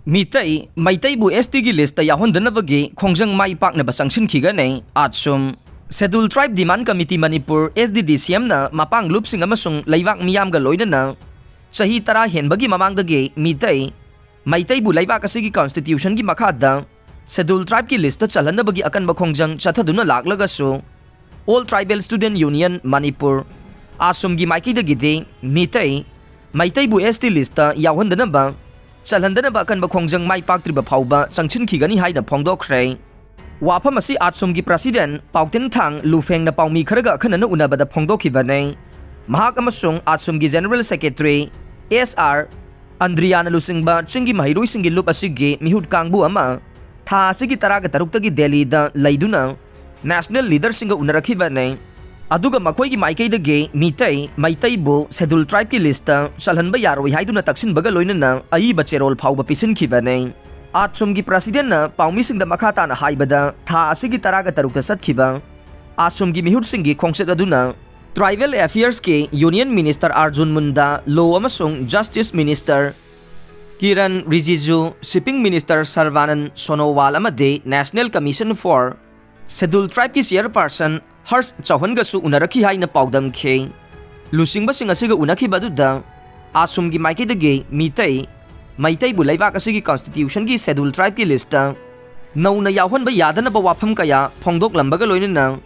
Meetei, Meitei bu ST gi list Yaohandanabagi Khongjang mai Paknaba Changsinkhigani ATSUM Schedule Tribe Demand Committee Manipur SDDCM na mapang lupsing amasung laibak miyam ga loinana sahi tara henbagi mamangdagi Meetei Meitei bu laibak asigi constitution gi makhada Schedule Tribe ki list chalhanabagi akanba Khongjang chathaduna laklagasu All Tribal Student Union Manipur ATSUM gi maikidagi de Meitei bu ST list Yaohandanaba Chalhandanaba akanba Khongjang mai paktriba phauba Changsinkhigani haina phongdokkhre wafam asi ATSUM gi president Pauten Thang Lufeng na paumi kharaga khanana unabada phongdokhibane mahak amasung ATSUM gi general secretary SR Andriana Lusingba chingi mahiroi singi lup asigi mihut kangbu ama tha asigi taraga tarukta gi Delhi da laiduna national leader singa unarakhibane aduga makoi gi maikei dage Meitei bu schedule tribe ki lista salhanba yaroi haiduna taksin baga loinana ai bacherol phauba pisin khibane ATSUM gi president na paumi singda makhata na haibada tha asigi taraga tarukta satkhiba ATSUM gi mihut singi khongset aduna tribal affairs ke union minister Arjun Munda law amasung justice minister Kiran Rijiju shipping minister Sarvanan Sonowal amade national commission for schedule tribe ki chairperson Hars Chauhangasu unarakhi haina paudam khe lusingba sing asiga unakhi baduda ATSUM gi maikei dage Meitei bu laibak asigi constitution gi schedule tribe ki lista nauna yawhanba yadana ba wafam kaya phongdok lambaga loinana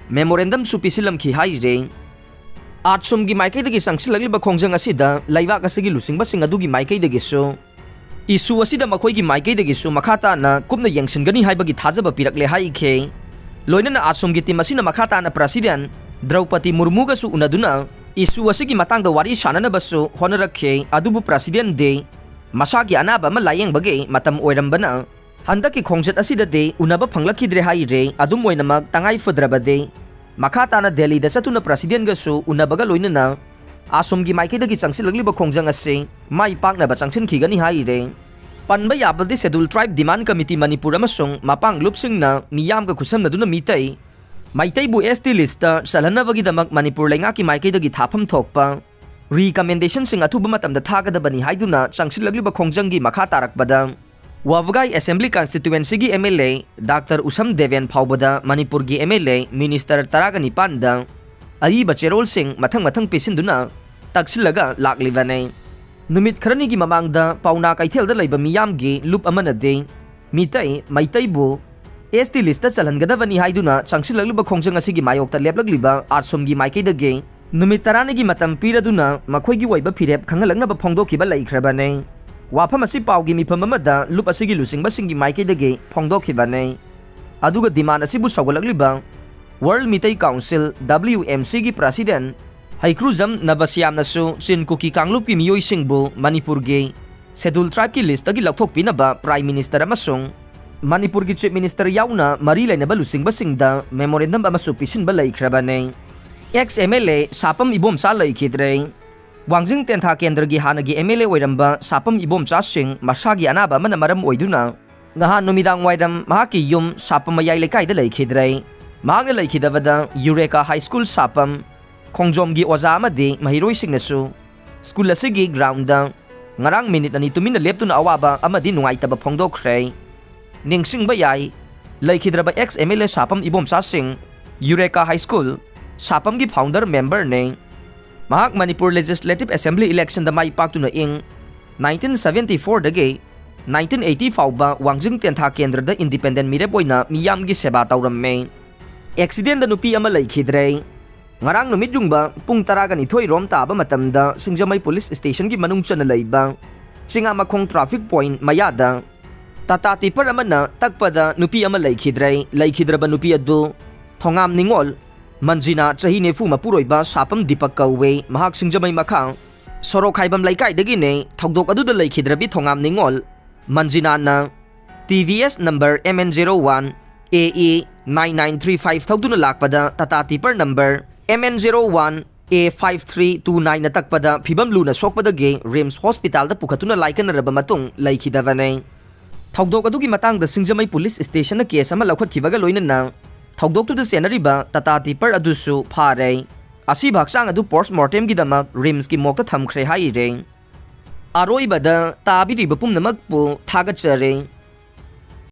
memorandum supisilam khi haire ATSUM gi maikei dage sangsilagli ba Khongjang asida laibak asigi lusingba sing adugi maikei dage so isu asida makoi gi maikei dage so makhata na kupna yengsingani haibagi thajaba pirakle hai khe loinana ATSUM gi team asina makhata na president Draupadi Murmu ga su unaduna isu asigi matangda wari shanana basu honarakhe adubu president de masagi anaba ma layeng bage matam oirambana handaki khongjat asida de unaba phanglakidre haire adum oinamak tangai fudrabade makhata na Delhi da satuna president ga su unabaga loinana ATSUM gi maikei dagi changsilagli ba Khongjang ase mai Paknaba Changsinkhigani haire panba yabadi schedule tribe demand committee Manipur amasung mapang lupsing na miyam ka khusamna duna Meitei bu ST lista salhanabagi damak Manipur lenga ki maikei dagi thapam thokpa recommendation sing athuba matamda thagadabani haiduna changsilagli ba Khongjang gi makha tarakbada Wavgai Assembly Constituency gi MLA Dr. Usam Deven Phaubada Manipur gi MLA Minister Taragani Panda ai bacherol sing mathang pisinduna taksilaga laklibane numit kharani gi mamangda pauna kaithel da laiba miyam gi lup amana de Meitei bu ST lista chalhangadabani haiduna changsilagli ba Khongjang asigi mayokta leplagliba ATSUM gi maikei dage numit tarani gi matam piraduna makhoi gi waiba phirep khangalangna ba phongdokhiba laikhrabane wafam asi paugi mifam amada lup asigi lusingba singi maikei dage phongdokhibane aduga demand asibu sawgalagliba World Meetei Council WMC gi president Haikruzam Nabasyam nasu Chinkuki Kanglup ki miyoi singbu Manipur gi schedule tribe ki list agi lakhok pinaba prime minister amasung Manipur gi chief minister yauna mari lainaba lusingba singda memorandum amasu pisinba laikhrabane ex MLA Sapam Ibomcha laikhidre Wangjing Tentha Kendra gi hanagi MLA oiramba Sapam Ibomcha sing masagi anaba mana maram oiduna ngahan numidang waidam mahaki yum Sapam mayai lekai da laikhidre mahakna laikhidabada Eureka High School Sapam Khongjom gi oza amade mahiroi singnasu school asigi ground da ngarang minute ani tumina leptuna awaba amadi nungaitaba phongdokkhre ningsingba yai laikhidraba ex MLA Sapam Ibomcha sing Eureka High School Sapam gi founder member ne mahak Manipur Legislative Assembly election da mai paktuna ing 1974 dage 1980 fauba Wangjing Tentha Kendra da independent mirep oina miyam gi seba tawramme accident da nupi ama laikhidre ngarang numit jungba pung taraga ni thoi rom taba matamda Singjamai police station gi manung chana leiba singa makhong traffic point mayada tata tipar amana takpada nupi ama laikhidraba nupi adu thongam ningol manjina chahi nefu mapuroiba Sapam Dipak kawe mahak Singjamai makha sorok haibam laikai dagi ne thokdok adu da laikhidrabi thongam ningol manjina na TVS number MN01 AE 9935 thokduna lakpada tata tipar number MN01 A5329 na takpada phibam luna sokpadage Rims Hospital da pukhatuna laikan raba matung laikhidavane thokdok adugi matangda Singjamai police station na case ama laukhatkibaga loinana thokdok tu da senariba tata tipar adusu phare asi bhaksang adu postmortem gi damak Rims ki mokta thamkhre haire ꯑꯔꯣꯏꯕꯗ ꯇꯥꯕꯤꯔꯤꯕ ꯄꯨꯝꯅꯃꯛꯄꯨ ꯊꯥꯒꯠꯆꯔꯤ